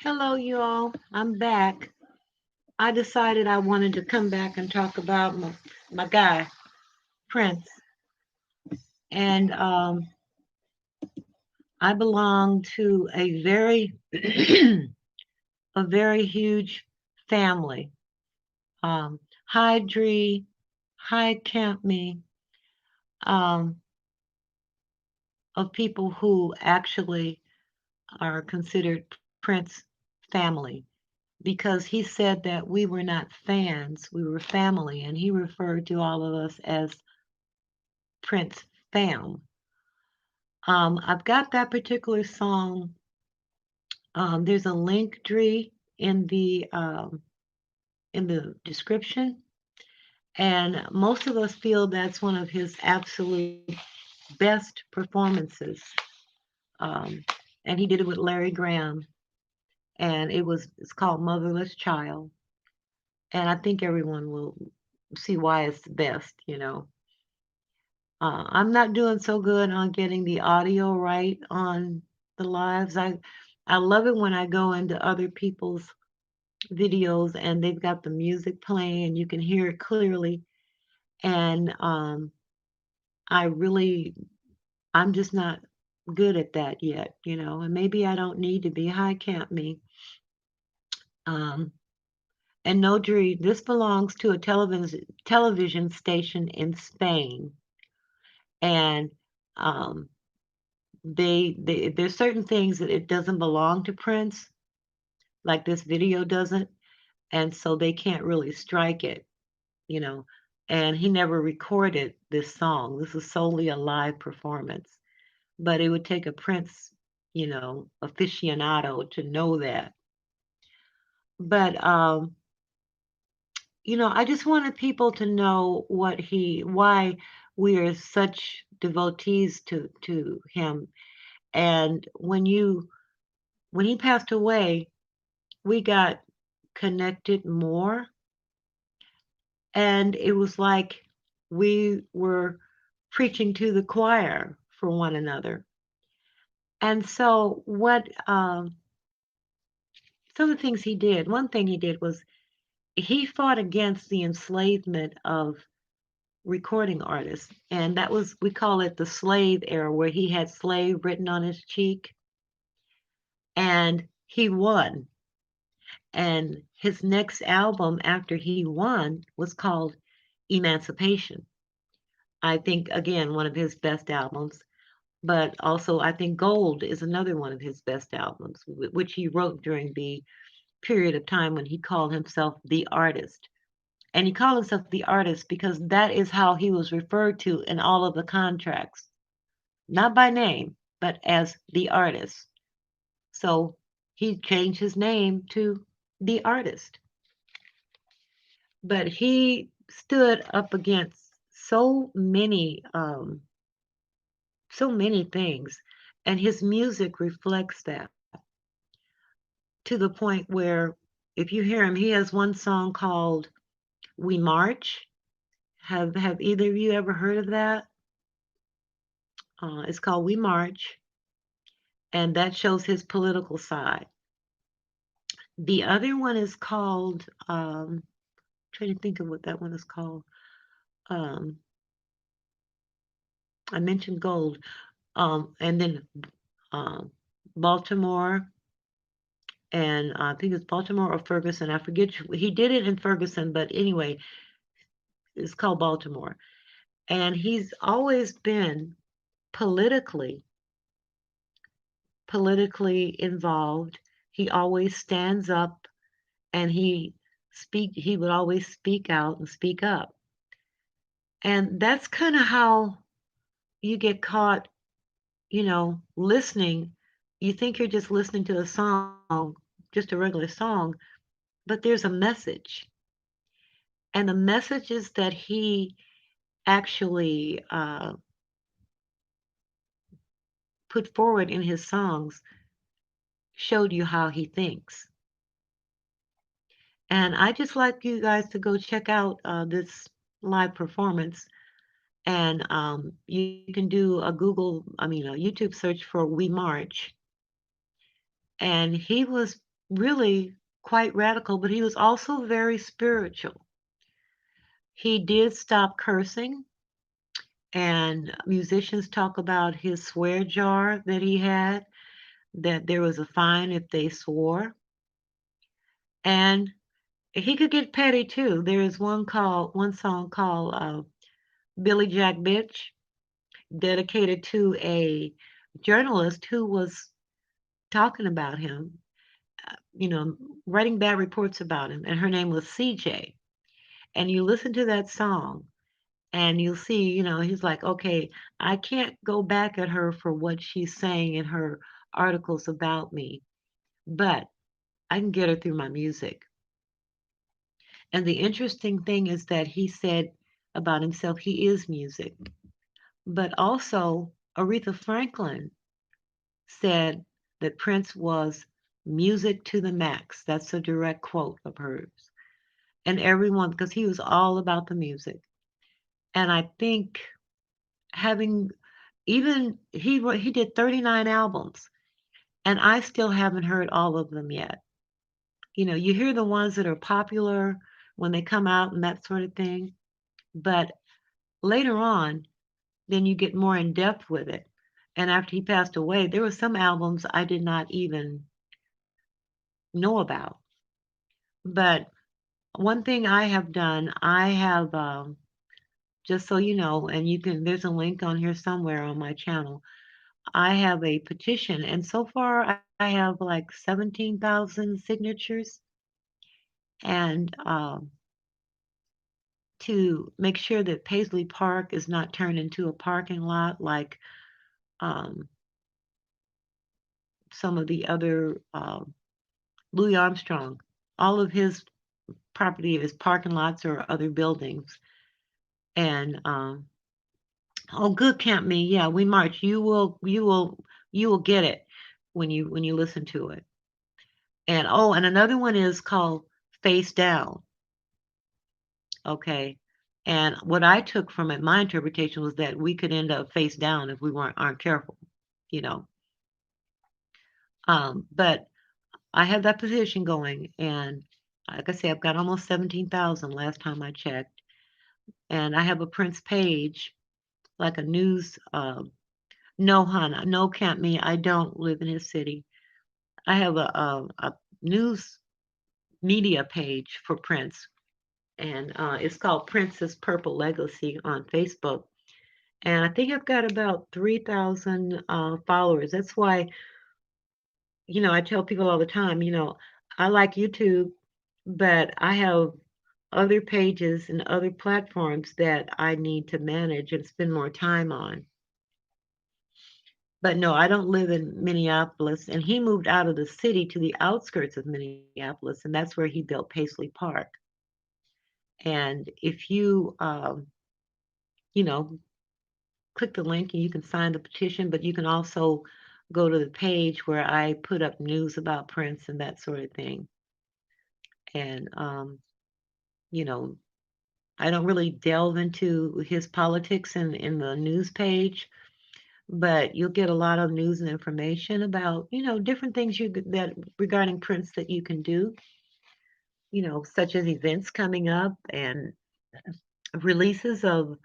Hello, you all. I'm back. I decided I wanted to come back and talk about my guy, Prince. And I belong to a very, a very huge family. Hide Dree, Hide Camp Me, um, of people who actually are considered Prince family because he said that we were not fans, we were family, and he referred to all of us as Prince fam. I've got that particular song. There's a link tree in the description, and most of us feel that's one of his absolute best performances. Um, and he did it with Larry Graham, and it's called Motherless Child. And I think everyone will see why it's the best. I'm not doing so good on getting the audio right on the lives. I love it when I go into other people's videos and they've got the music playing and you can hear it clearly. And I really, I'm just not good at that yet. And maybe I don't need to be. Hi, Camp Me. Um, and no, Dree, this belongs to a television station in Spain, and um, there's certain things that it doesn't belong to Prince, like this video doesn't, and so they can't really strike it, you know. And he never recorded this song. This is solely a live performance, but it would take a Prince, aficionado to know that. But I just wanted people to know why we are such devotees to him. And when he passed away, we got connected more, and it was like we were preaching to the choir for one another. And so, what some of the things he did, one thing he did was he fought against the enslavement of recording artists. And that was, we call it the slave era, where he had slave written on his cheek, and he won. And his next album after he won was called Emancipation. I think, again, one of his best albums. But also, I think Gold is another one of his best albums, which he wrote during the period of time when he called himself the artist. And he called himself the artist because that is how he was referred to in all of the contracts, not by name, but as the artist. So he changed his name to the artist. But he stood up against so many, so many things, and his music reflects that to the point where if you hear him, he has one song called "We March." Have either of you ever heard of that? It's called "We March," and that shows his political side. The other one is called, trying to think of what that one is called. Um, I mentioned Gold, and then um, Baltimore, and I think it's Baltimore or Ferguson. I forget. He did it in Ferguson, but anyway, it's called Baltimore. And he's always been politically politically involved. He always stands up, and he would always speak out and speak up. And that's kind of how you get caught, listening. You think you're just listening to a song, just a regular song, but there's a message. And the messages that he actually put forward in his songs showed you how he thinks. And I just like you guys to go check out this live performance. And you can do a YouTube search for "We March." And he was really quite radical, but he was also very spiritual. He did stop cursing, and musicians talk about his swear jar that he had, that there was a fine if they swore. And he could get petty too. There is one song called Billy Jack Bitch, dedicated to a journalist who was talking about him, you know, writing bad reports about him, and her name was CJ. And you listen to that song, and you'll see, he's like, okay, I can't go back at her for what she's saying in her articles about me, but I can get her through my music. And the interesting thing is that he said about himself, he is music. But also, Aretha Franklin said that Prince was music to the max. That's a direct quote of hers. And everyone, because he was all about the music. And I think having even he did 39 albums, and I still haven't heard all of them yet. You hear the ones that are popular when they come out and that sort of thing, but later on, then you get more in depth with it. And after he passed away, there were some albums I did not even know about. But one thing I have done, I have, just so you know, and there's a link on here somewhere on my channel. I have a petition, and so far I have like 17,000 signatures, and to make sure that Paisley Park is not turned into a parking lot like um, some of the other Louis Armstrong. All of his property is parking lots or other buildings. And oh, good Camp Me, yeah, we march. You will get it when you listen to it. And oh, and another one is called Face Down. Okay. And what I took from it, my interpretation was that we could end up face down if we aren't careful, you know. But I have that position going, and like I say, I've got almost 17,000 last time I checked, and I have a Prince page, like a news. No, hon, no, can't me. I don't live in his city. I have a news media page for Prince, and it's called Prince's Purple Legacy on Facebook. And I think I've got about 3,000 followers. That's why, I tell people all the time, I like YouTube, but I have other pages and other platforms that I need to manage and spend more time on. But no, I don't live in Minneapolis. And he moved out of the city to the outskirts of Minneapolis, and that's where he built Paisley Park. And if you, you know, click the link and you can sign the petition, but you can also go to the page where I put up news about Prince and that sort of thing. And, you know, I don't really delve into his politics in the news page, but you'll get a lot of news and information about, different things that regarding Prince that you can do, such as events coming up and releases of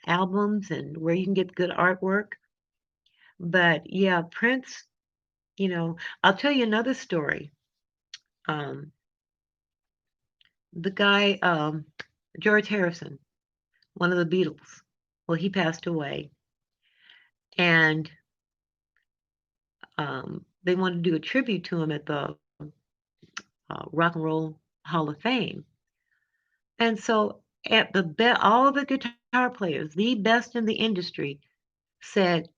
albums and where you can get good artwork. But yeah, Prince, I'll tell you another story. Um, the guy, George Harrison, one of the Beatles, well, he passed away. And they wanted to do a tribute to him at the Rock and Roll Hall of Fame. And so at all the guitar players, the best in the industry, said,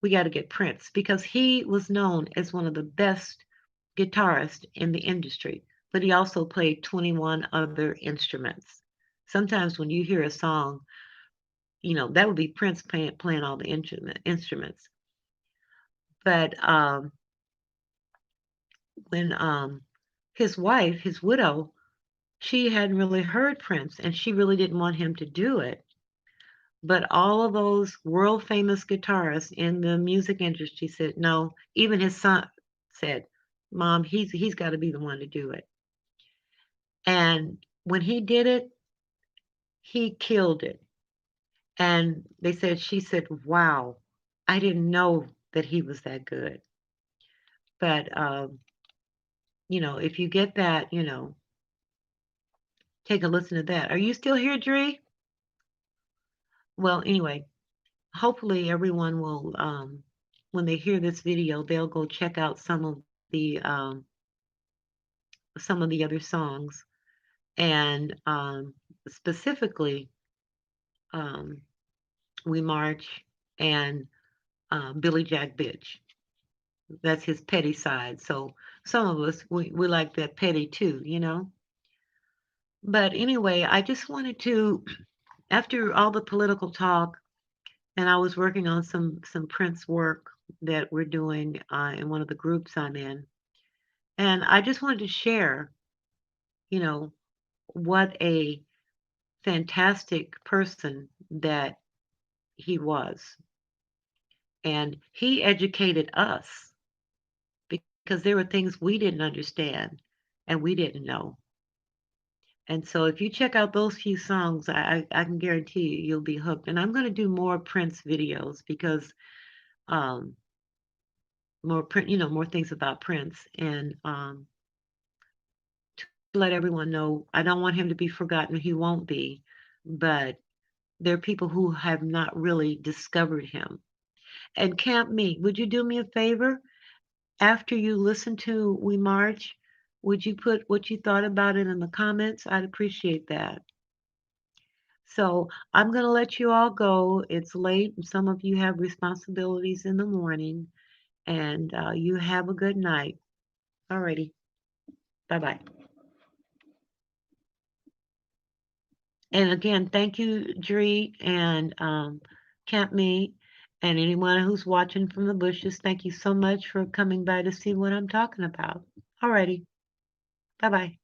we got to get Prince because he was known as one of the best guitarists in the industry, but he also played 21 other instruments. Sometimes when you hear a song, that would be Prince playing all the instruments. But when his wife, his widow, she hadn't really heard Prince and she really didn't want him to do it. But all of those world famous guitarists in the music industry said no. Even his son said, Mom, he's got to be the one to do it. And when he did it, he killed it. And she said, wow, I didn't know that he was that good. But, if you get that, take a listen to that. Are you still here, Dree? Well, anyway, hopefully everyone will, when they hear this video, they'll go check out some of the other songs, and specifically, um, "We March" and "Billy Jack Bitch." That's his petty side. So some of us we like that petty too. But anyway, I just wanted to, after all the political talk, and I was working on some Prince work that we're doing in one of the groups I'm in, and I just wanted to share, you know, what a fantastic person that he was, and he educated us because there were things we didn't understand and we didn't know. And so if you check out those few songs, I can guarantee you'll be hooked. And I'm going to do more Prince videos because um, more print, more things about Prince, and to let everyone know, I don't want him to be forgotten. He won't be, but there are people who have not really discovered him. And Camp Me, would you do me a favor? After you listen to We March, would you put what you thought about it in the comments? I'd appreciate that. So I'm going to let you all go. It's late. And some of you have responsibilities in the morning, and you have a good night. Alrighty. Bye bye. And again, thank you, Dree and Camp Me, and anyone who's watching from the bushes. Thank you so much for coming by to see what I'm talking about. Alrighty. Bye bye.